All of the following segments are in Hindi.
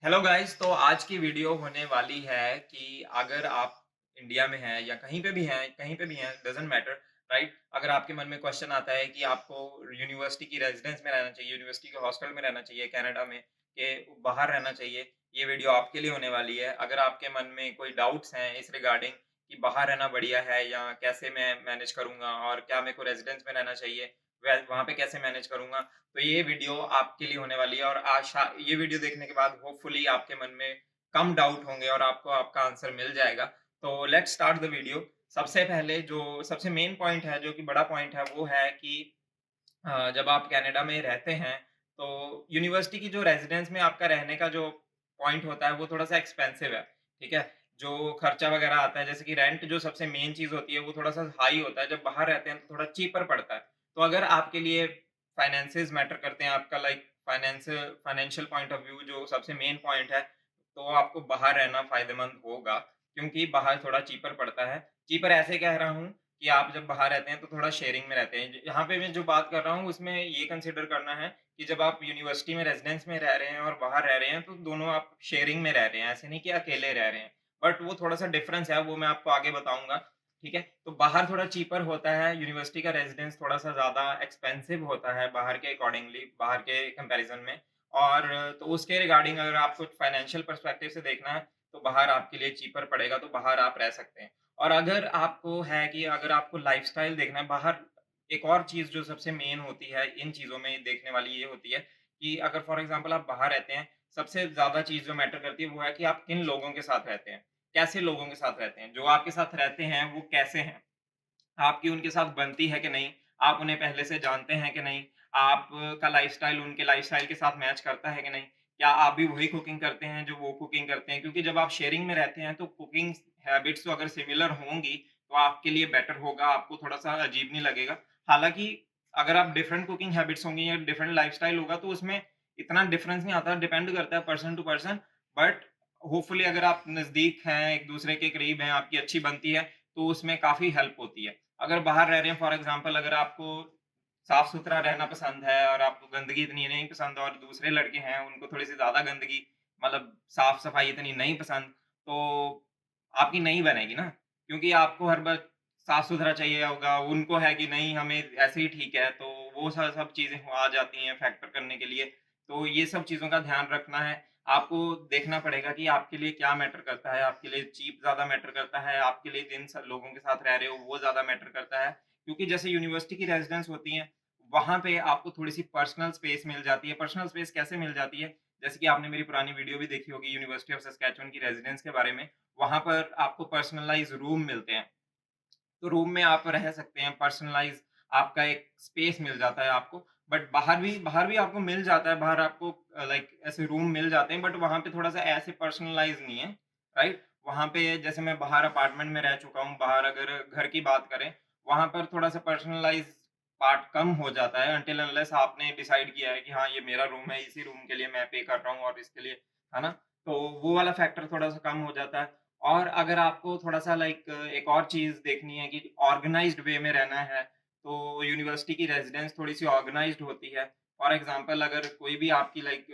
Hello guys. तो आज की वीडियो होने वाली है कि अगर आप इंडिया में हैं या कहीं पे भी हैं, डज़न्ट मैटर, राइट? अगर आपके मन में क्वेश्चन आता है कि आपको यूनिवर्सिटी की रेज़िडेंस में रहना चाहिए, यूनिवर्सिटी के हॉस्टल में रहना चाहिए कनाडा में, कि बाहर रहना चाहिए, ये वीडियो आपके लिए होने वाली है। अगर आपके मन में कोई डाउट्स हैं इस रिगार्डिंग कि बाहर रहना बढ़िया है या कैसे मैं मैनेज करूँगा और क्या मेरे को रेज़िडेंस में रहना चाहिए, वहाँ पे कैसे मैनेज करूँगा, तो ये वीडियो आपके लिए होने वाली है और आशा ये वीडियो देखने के बाद होपफुली आपके मन में कम डाउट होंगे और आपको आपका आंसर मिल जाएगा। तो लेट्स स्टार्ट द वीडियो। सबसे पहले जो सबसे मेन पॉइंट है, जो कि बड़ा पॉइंट है, वो है कि जब आप कनाडा में रहते हैं, तो यूनिवर्सिटी की जो रेज़िडेंस में आपका रहने का जो पॉइंट होता है, वो थोड़ा-सा एक्सपेंसिव है, ठीक है? जो खर्चा वगैरह आता है, जैसे कि रेंट जो सबसे मेन चीज़ होती है, वो थोड़ा-सा हाई होता है। जब बाहर रहते हैं, तो थोड़ा चीपर पड़ता है। तो अगर आपके लिए फाइनेंसेस मैटर करते हैं, आपका like financial point of view जो सबसे मेन पॉइंट है, तो आपको बाहर रहना फ़ायदेमंद होगा, क्योंकि बाहर थोड़ा चीपर पड़ता है। चीपर ऐसे कह रहा हूँ कि आप जब बाहर रहते हैं तो थोड़ा शेयरिंग में रहते हैं। ज यहाँ पे मैं जो बात कर रहा हूँ उसमें ये कंसिडर करना है कि जब आप यूनिवर्सिटी में रेज़िडेंस में रह रहे हैं और बाहर रह रहे हैं, तो दोनों आप शेयरिंग में रह रहे हैं, ऐसे नहीं कि अकेले रह रहे हैं। बट वो थोड़ा-सा डिफ़रेंस है, वो मैं आपको आगे बताऊँगा, ठीक है? तो बाहर थोड़ा चीपर होता है, यूनिवर्सिटी का रेज़िडेंस थोड़ा-सा ज़्यादा एक्सपेंसिव होता है बाहर के अकॉर्डिंगली, बाहर के कंपैरिज़न में। और तो उसके रिगार्डिंग अगर आपको फाइनेंशियल पर्सपेक्टिव से देखना है, तो बाहर आपके लिए चीपर पड़ेगा, तो बाहर आप रह सकते हैं। और अगर आपको है कि अगर आपको लाइफ़स्टाइल देखना है बाहर, एक और चीज़ जो सबसे मेन होती है इन चीज़ों में देखने वाली ये होती है कि अगर फॉर एग्ज़ाम्पल आप बाहर रहते हैं, सबसे ज़्यादा चीज़ जो मैटर करती है वो है कि आप किन लोगों के साथ रहते हैं, कैसे लोगों के साथ रहते हैं, जो आपके साथ रहते हैं वो कैसे हैं? आपकी उनके साथ बनती है कि नहीं? आप उन्हें पहले से जानते हैं कि नहीं? आपका लाइफ़स्टाइल उनके लाइफ़स्टाइल के साथ मैच करता है कि नहीं? क्या आप भी वही कुकिंग करते हैं जो वो कुकिंग करते हैं? क्योंकि जब आप शेयरिंग में रहते हैं तो कुकिंग हैबिट्स तो अगर सिमिलर होंगी, तो आपके लिए बेटर होगा, आपको थोड़ा-सा अजीब नहीं लगेगा। हालाँकि अगर आप डिफरेंट कुकिंग हैबिट्स होंगी या डिफरेंट लाइफ़स्टाइल होगा तो उसमें इतना डिफरेंस नहीं आता, डिपेंड करता है person to person. But hopefully अगर आप नज़दीक हैं, एक-दूसरे के करीब हैं, आपकी अच्छी बनती है, तो उसमें काफ़ी हेल्प होती है। अगर बाहर रह रहे हैं फॉर एग्ज़ाम्पल, अगर आपको साफ-सुथरा रहना पसंद है और आपको गंदगी इतनी नहीं पसंद और दूसरे लड़के हैं उनको थोड़ी-सी ज़्यादा गंदगी, मतलब साफ-सफाई इतनी नहीं पसंद, तो आपकी नहीं बनेगी ना, क्योंकि आपको हर बार साफ-सुथरा चाहिए होगा, उनको है कि नहीं हमें ऐसे ही ठीक है, तो वो सब चीज़ें आ जाती हैं फैक्टर करने के लिए। तो ये सब चीज़ों का ध्यान रखना है। आपको देखना पड़ेगा कि आपके लिए क्या मैटर करता है, आपके लिए चीप ज़्यादा मैटर करता है, आपके लिए जिन स लोगों के साथ रह रहे हो वो ज़्यादा मैटर करता है। क्योंकि जैसे यूनिवर्सिटी की रेज़िडेंस होती हैं, वहाँ पे आपको थोड़ी-सी पर्सनल स्पेस मिल जाती है। पर्सनल स्पेस कैसे मिल जाती है? जैसे कि आपने मेरी पुरानी वीडियो भी देखी होगी यूनिवर्सिटी ऑफ सस्केचुअन की रेज़िडेंस के बारे में, वहाँ पर आपको पर्सनलाइज़ रूम मिलते हैं। तो रूम में आप रह सकते हैं, पर्सनलाइज़ आपका एक स्पेस मिल जाता है आपको। बट बाहर भी आपको मिल जाता है, बाहर आपको लाइक ऐसे रूम मिल जाते हैं, बट वहाँ पे थोड़ा-सा ऐसे पर्सनलाइज़ नहीं है, राइट? वहाँ पे जैसे मैं बाहर अपार्टमेंट में रह चुका हूँ, बाहर अगर घर की बात करें, वहाँ पर थोड़ा-सा पर्सनलाइज़ पार्ट कम हो जाता है अनटिल अनलेस आपने डिसाइड किया है कि हाँ, ये मेरा रूम है, इसी रूम के लिए मैं पे कर रहा हूँ और इसके लिए, है ना? तो वो वाला फैक्टर थोड़ा-सा कम हो जाता है। और अगर आपको थोड़ा-सा लाइक एक और चीज़ देखनी है कि ऑर्गनाइज़्ड वे में रहना है, तो यूनिवर्सिटी की रेज़िडेंस थोड़ी-सी ऑर्गनाइज़्ड होती है। फॉर एग्ज़ाम्पल अगर कोई भी आपकी लाइक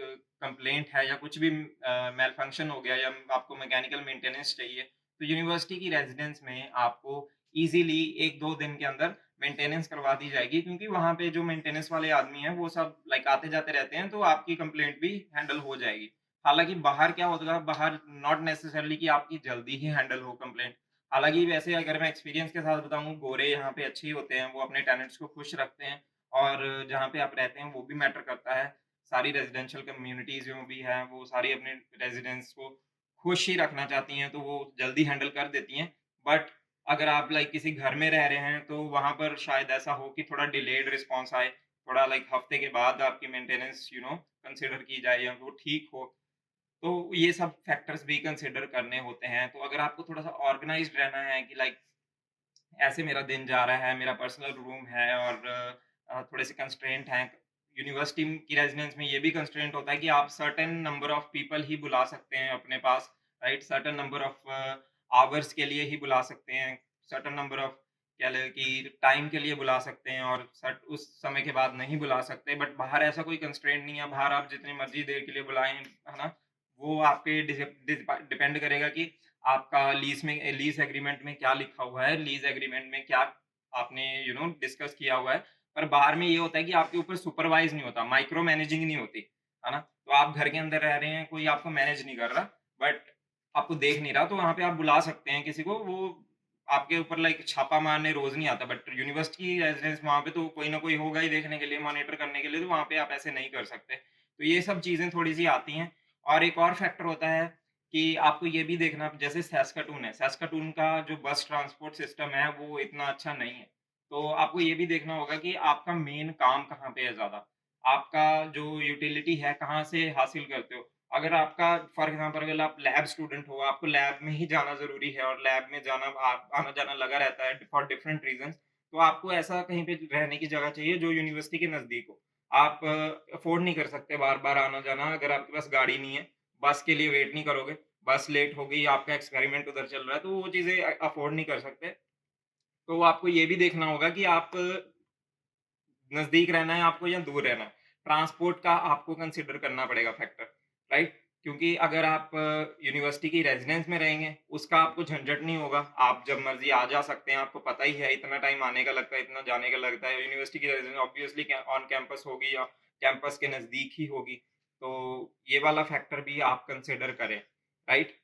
कंप्लेंट है या कुछ भी मैलफंक्शन हो गया या आपको मैकेनिकल मेंटेनेंस चाहिए, तो यूनिवर्सिटी की रेज़िडेंस में आपको ईज़िली 1-2 दिन के अंदर मेंटेनेंस करवा दी जाएगी, क्योंकि वहाँ पे जो मेंटेनेंस वाले आदमी हैं, वो सब लाइक आते-जाते रहते हैं, तो आपकी कंप्लेंट भी हैंडल हो जाएगी। हालाँकि बाहर क्या होता है, बाहर नॉट नेसेसरीली कि आपकी जल्दी ही हैंडल हो कंप्लेंट। हालाँकि वैसे अगर मैं एक्सपीरियंस के साथ बताऊँ, गोरे यहाँ पे अच्छे ही होते हैं, वो अपने टेनेंट्स को खुश रखते हैं और जहाँ पे आप रहते हैं वो भी मैटर करता है। सारी रेज़िडेंशियल कम्युनिटीज़ जो भी हैं, वो सारी अपने रेज़िडेंट्स को खुश ही रखना चाहती हैं, तो वो जल्दी हैंडल कर देती हैं। बट अगर आप लाइक किसी घर में रह रहे हैं, तो वहाँ पर शायद ऐसा हो कि थोड़ा डिलेड रिस्पॉन्स आए, थोड़ा लाइक हफ्ते के बाद आपकी मेंटेनेंस कंसिडर की जाए या वो ठीक हो। तो ये सब फैक्टर्स भी कंसिडर करने होते हैं। तो अगर आपको थोड़ा-सा ऑर्गनाइज़्ड रहना है कि लाइक ऐसे मेरा दिन जा रहा है, मेरा पर्सनल रूम है और थोड़े-से कंस्ट्रेंट हैं। यूनिवर्सिटी की रेज़िडेंस में ये भी कंस्ट्रेंट होता है कि आप सर्टेन नंबर ऑफ पीपल ही बुला सकते हैं अपने पास, right? Certain number of hours के लिए ही बुला सकते हैं। सर्टेन नंबर ऑफ कह लें कि टाइम के लिए बुला सकते हैं और सर्ट उस समय के बाद नहीं बुला सकते। बट बाहर ऐसा कोई कंस्ट्रेंट नहीं है, बाहर आप जितनी मर्ज़ी देर के लिए बुलाएँ, है ना? वो आपके डिपेंड करेगा कि आपका लीज़ एग्रीमेंट में क्या लिखा हुआ है, लीज़ एग्रीमेंट में क्या आपने डिस्कस किया हुआ है। पर बाहर में ये होता है कि आपके ऊपर सुपरवाइज़ नहीं होता, माइक्रो मैनेजिंग नहीं होती, है ना? तो आप घर के अंदर रह रहे हैं, कोई आपको मैनेज नहीं कर रहा, बट आपको देख नहीं रहा, तो वहाँ पे आप बुला सकते हैं किसी को, वो आपके ऊपर लाइक छापा मारने रोज़ नहीं आता। बट यूनिवर्सिटी रेज़िडेंस वहाँ पे तो कोई ना कोई होगा ही देखने के लिए, मॉनिटर करने के लिए, तो वहाँ पे आप ऐसे नहीं कर सकते। तो ये सब चीज़ें थोड़ी-सी आती हैं। और एक और फैक्टर होता है कि आपको ये भी देखना, जैसे सैस्काटून है, सैस्काटून का जो बस ट्रांसपोर्ट सिस्टम है, वो इतना अच्छा नहीं है। तो आपको ये भी देखना होगा कि आपका मेन काम कहाँ पे है ज़्यादा। आपका जो यूटिलिटी है, कहाँ से हासिल करते हो। अगर आपका फॉर एग्ज़ाम्पल अगर आप लैब स्टूडेंट हो, आपको लैब में ही जाना ज़रूरी है और लैब में जाना आप आना-जाना लगा रहता है फॉर डिफरेंट रीज़न्स, तो आपको ऐसा कहीं पे रहने की जगह चाहिए जो यूनिवर्सिटी के नज़दीक हो। आप अफ़ोर्ड नहीं कर सकते बार-बार आना-जाना अगर आपके पास गाड़ी नहीं है, बस के लिए वेट नहीं करोगे, बस लेट हो गई, आपका एक्सपेरिमेंट उधर चल रहा है, तो वो चीज़ें अफ़ोर्ड नहीं कर सकते। तो आपको ये भी देखना होगा कि आप नज़दीक रहना है आपको या दूर रहना है। ट्रांसपोर्ट का आपको कंसिडर करना पड़ेगा फैक्टर, राइट? क्योंकि अगर आप यूनिवर्सिटी की रेज़िडेंस में रहेंगे, उसका आपको झंझट नहीं होगा। आप जब मर्ज़ी आ जा सकते हैं, आपको पता ही है इतना टाइम आने का लगता है, इतना जाने का लगता है। यूनिवर्सिटी की रेज़िडेंस ऑब्वियसली ऑन कैंपस होगी या कैंपस के नज़दीक ही होगी। तो ये वाला फैक्टर भी आप कंसिडर करें, राइट?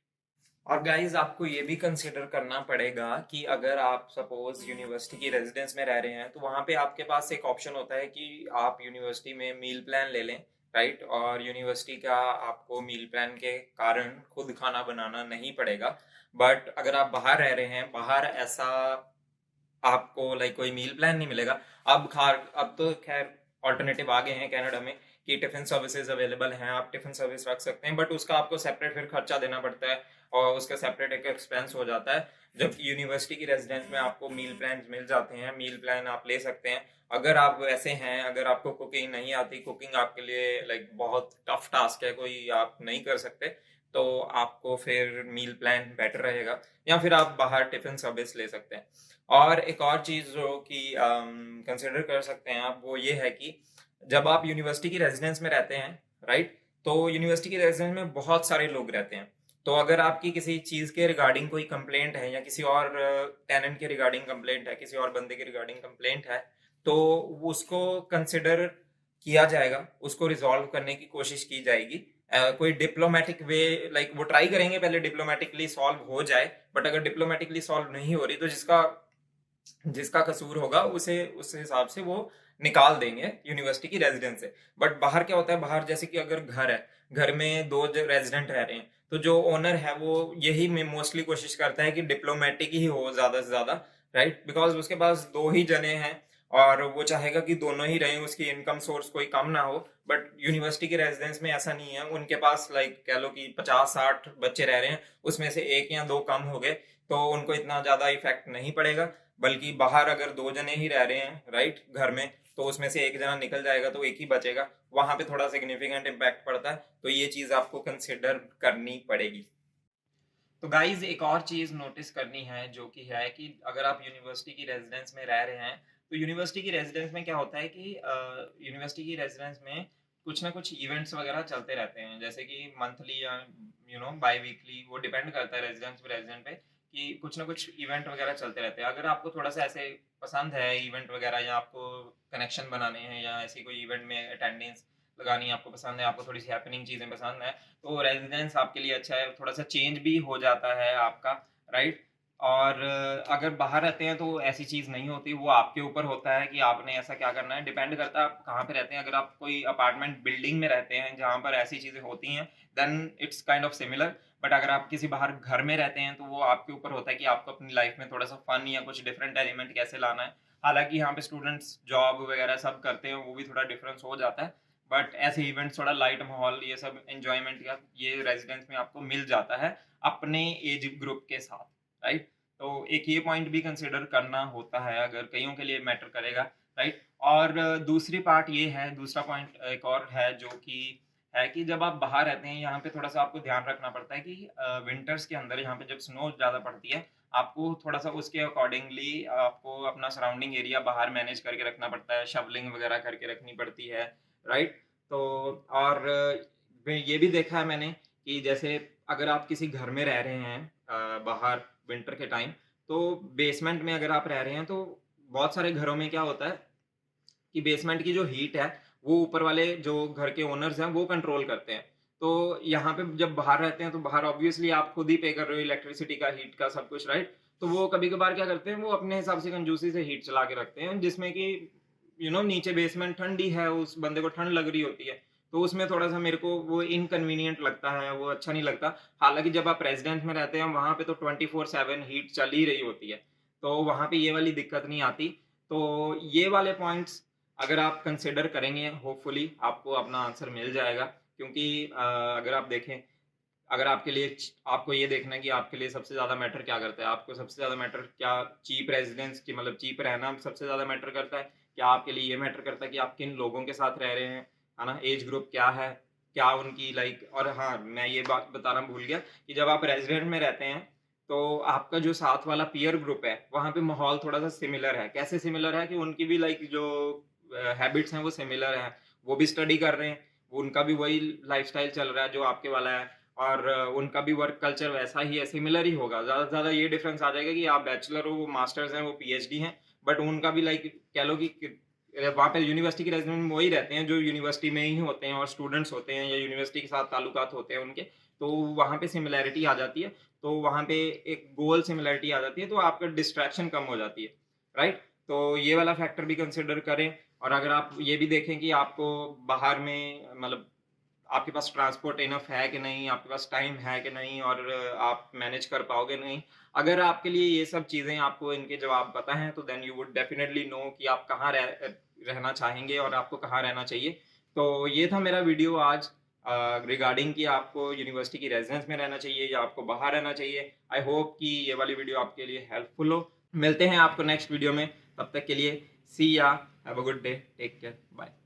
और गाइस आपको ये भी कंसिडर करना पड़ेगा कि अगर आप सपोज यूनिवर्सिटी की रेजिडेंस में रह रहे हैं तो वहाँ पे आपके पास एक ऑप्शन होता है कि आप यूनिवर्सिटी में मील प्लान ले लें, राइट? और यूनिवर्सिटी का आपको मील प्लान के कारण खुद खाना बनाना नहीं पड़ेगा। बट अगर आप बाहर रह रहे हैं, बाहर ऐसा आपको लाइक कोई मील प्लान नहीं मिलेगा। अब तो खैर ऑल्टरनेटिव आ गए हैं कनाडा में कि टिफिन सर्विसेज अवेलेबल हैं, आप टिफिन सर्विस रख सकते हैं, बट उसका आपको सेपरेट फिर खर्चा देना पड़ता है और उसका सेपरेट एक एक्सपेंस हो जाता है। जबकि यूनिवर्सिटी की रेजिडेंस में आपको मील प्लान मिल जाते हैं, मील प्लान आप ले सकते हैं। अगर आप वैसे हैं, अगर आपको कुकिंग नहीं आती, कुकिंग आपके लिए लाइक बहुत टफ टास्क है, कोई आप नहीं कर सकते, तो आपको फिर मील प्लान बेटर रहेगा, या फिर आप बाहर टिफिन सर्विस ले सकते हैं। और एक और चीज़ जो कि कंसिडर कर सकते हैं आप, वो ये है कि जब आप यूनिवर्सिटी की रेजिडेंस में रहते हैं, राइट? तो यूनिवर्सिटी की रेजिडेंस में बहुत सारे लोग रहते हैं। तो अगर आपकी किसी चीज़ के रिगार्डिंग कोई कंप्लेंट है या किसी और टेनेंट के रिगार्डिंग कंप्लेंट है, किसी और बंदे के रिगार्डिंग कंप्लेंट है, तो उसको कंसिडर किया जाएगा, उसको रिजॉल्व करने की कोशिश की जाएगी। कोई डिप्लोमेटिक वे, लाइक वो ट्राई करेंगे पहले डिप्लोमेटिकली सॉल्व हो जाए, बट अगर डिप्लोमेटिकली सॉल्व नहीं हो रही तो जिसका जिसका कसूर होगा उसे उस हिसाब से वो निकाल देंगे यूनिवर्सिटी की रेजिडेंस से। बट बाहर क्या होता है, बाहर जैसे कि अगर घर है, घर में दो रेजिडेंट रह रहे हैं, तो जो ओनर है वो यही में मोस्टली कोशिश करता है कि डिप्लोमेटिक ही हो ज्यादा से ज्यादा, राइट? बिकॉज उसके पास दो ही जने हैं और वो चाहेगा कि दोनों ही रहें, उसकी इनकम सोर्स कोई कम ना हो। बट यूनिवर्सिटी के रेजिडेंस में ऐसा नहीं है, उनके पास लाइक कह लो कि 50-60 बच्चे रह रहे हैं, उसमें से एक या दो कम हो गए तो उनको इतना ज्यादा इफेक्ट नहीं पड़ेगा। बल्कि बाहर अगर दो जने ही रह रहे हैं, राइट, घर में, तो उसमें से एक जना निकल जाएगा तो एक ही बचेगा, वहां पे थोड़ा सिग्निफिकेंट इम्पैक्ट पड़ता है। तो ये चीज आपको कंसिडर करनी पड़ेगी। तो गाइज एक और चीज नोटिस करनी है जो कि है कि अगर आप यूनिवर्सिटी की रेजिडेंस में रह रहे हैं, तो यूनिवर्सिटी की रेजिडेंस में क्या होता है कि यूनिवर्सिटी की रेजिडेंस में कुछ ना कुछ इवेंट्स वगैरह चलते रहते हैं, जैसे कि मंथली या बाई वीकली, वो डिपेंड करता है रेजिडेंस पे रेजिडेंट पे कि कुछ ना कुछ इवेंट वगैरह चलते रहते हैं। अगर आपको थोड़ा सा ऐसे पसंद है इवेंट वगैरह, या आपको कनेक्शन बनाने हैं, या ऐसी कोई इवेंट में अटेंडेंस लगानी आपको पसंद है, आपको थोड़ी सी हैपनिंग चीज़ें पसंद है, तो रेजिडेंस आपके लिए अच्छा है, थोड़ा सा चेंज भी हो जाता है आपका, राइट? और अगर बाहर रहते हैं तो ऐसी चीज़ नहीं होती, वो आपके ऊपर होता है कि आपने ऐसा क्या करना है, डिपेंड करता है आप कहाँ पे रहते हैं। अगर आप कोई अपार्टमेंट बिल्डिंग में रहते हैं जहाँ पर ऐसी चीज़ें होती हैं, then it's kind of similar. But अगर आप किसी बाहर घर में रहते हैं तो वो आपके ऊपर होता है कि आपको अपनी लाइफ में थोड़ा सा फन या कुछ डिफरेंट एलिमेंट कैसे लाना है। हालांकि यहाँ पे स्टूडेंट्स जॉब वगैरह सब करते हैं, वो भी थोड़ा डिफरेंस हो जाता है, बट ऐसे इवेंट्स, थोड़ा लाइट माहौल, ये सब एंजॉयमेंट का ये रेजिडेंस में आपको मिल जाता है अपने एज ग्रुप के साथ, राइट? तो एक ये पॉइंट भी कंसिडर करना होता है, अगर कईयों के लिए मैटर करेगा, राइट? और दूसरी पार्ट ये है, दूसरा पॉइंट एक और है जो कि है कि जब आप बाहर रहते हैं, यहाँ पे थोड़ा सा आपको ध्यान रखना पड़ता है कि विंटर्स के अंदर यहाँ पे जब स्नो ज़्यादा पड़ती है, आपको थोड़ा सा उसके अकॉर्डिंगली आपको अपना सराउंडिंग एरिया बाहर मैनेज करके रखना पड़ता है, शवलिंग वगैरह करके रखनी पड़ती है, राइट? तो और ये भी देखा है मैंने कि जैसे अगर आप किसी घर में रह रहे हैं बाहर विंटर के टाइम, तो बेसमेंट में अगर आप रह रहे हैं, तो बहुत सारे घरों में क्या होता है कि बेसमेंट की जो हीट है, वो ऊपर वाले जो घर के ओनर्स हैं, वो कंट्रोल करते हैं। तो यहाँ पे जब बाहर रहते हैं, तो बाहर ऑब्वियसली आप खुद ही पे कर रहे हो इलेक्ट्रिसिटी का, हीट का, सब कुछ, राइट? तो वो कभी-कभार क्या करते हैं, वो अपने हिसाब से कंजूसी से हीट चला के रखते हैं, जिसमें कि नीचे बेसमेंट ठंडी है, उस बंदे को ठंड लग रही होती है। तो उसमें थोड़ा-सा मेरे को वो इनकन्वीनिएंट लगता है, वो अच्छा नहीं लगता। हालाँकि जब आप रेज़िडेंस में रहते हैं, वहाँ पे तो 24/7 हीट चल ही रही होती है। तो वहाँ पे ये वाली दिक्कत नहीं आती। तो ये वाले पॉइंट्स अगर आप कंसिडर करेंगे, होपफुली आपको अपना आंसर मिल जाएगा, क्योंकि अगर आप देखें, अगर आपके लिए आपको ये देखना है कि आपके लिए सबसे ज़्यादा मैटर क्या करता है, आपको सबसे ज़्यादा मैटर क्या, चीप रेज़िडेंस की मतलब चीप रहना सबसे ज़्यादा मैटर करता है? क्या आपके लिए ये मैटर करता है कि आप किन लोगों के साथ रह रहे हैं, है ना? एज ग्रुप क्या है? क्या उनकी लाइक, और हाँ, मैं ये बात बताना भूल गया कि जब आप रेज़िडेंट में रहते हैं, तो आपका जो साथ वाला पीयर ग्रुप है, वहाँ पे माहौल थोड़ा-सा सिमिलर है। कैसे सिमिलर है कि उनकी भी लाइक जो हैबिट्स हैं, वो सिमिलर हैं। वो भी स्टडी कर रहे हैं, उनका भी वही लाइफ़स्टाइल चल रहा है जो आपके वाला है। और उनका भी वर्क कल्चर वैसा ही है, सिमिलर ही होगा। ज़्यादा से ज़्यादा ये डिफ़रेंस आ जाएगा कि आप बैचलर हो, वो मास्टर्स हैं, वो पीएचडी हैं, बट उनका भी लाइक कह लो कि वहाँ पे यूनिवर्सिटी के रेज़िडेंट वही रहते हैं जो यूनिवर्सिटी में ही होते हैं और स्टूडेंट्स होते हैं या यूनिवर्सिटी के साथ ताल्लुकात होते हैं उनके, तो वहाँ पे सिमिलैरिटी आ जाती है। तो वहाँ पे एक गोल सिमिलैरिटी आ जाती है, तो आपका डिस्ट्रैक्शन कम हो जाती है, राइट? तो ये वाला फैक्टर भी कंसिडर करें। और अगर आप ये भी देखें कि आपको बाहर में मतलब आपके पास ट्रांसपोर्ट इनफ है कि नहीं, आपके पास टाइम है कि नहीं, और आप मैनेज कर पाओगे नहीं। अगर आपके लिए ये सब चीज़ें, आपको इनके जवाब पता हैं, तो then you would definitely know कि आप कहाँ रहना चाहेंगे और आपको कहाँ रहना चाहिए। तो ये था मेरा वीडियो आज रिगार्डिंग कि आपको यूनिवर्सिटी की रेज़िडेंस में रहना चाहिए या आपको बाहर रहना चाहिए। आई होप कि ये वाली वीडियो आपके लिए हेल्पफुल हो। मिलते हैं आपको नेक्स्ट वीडियो में, तब तक के लिए see ya, have a good day, take care, bye.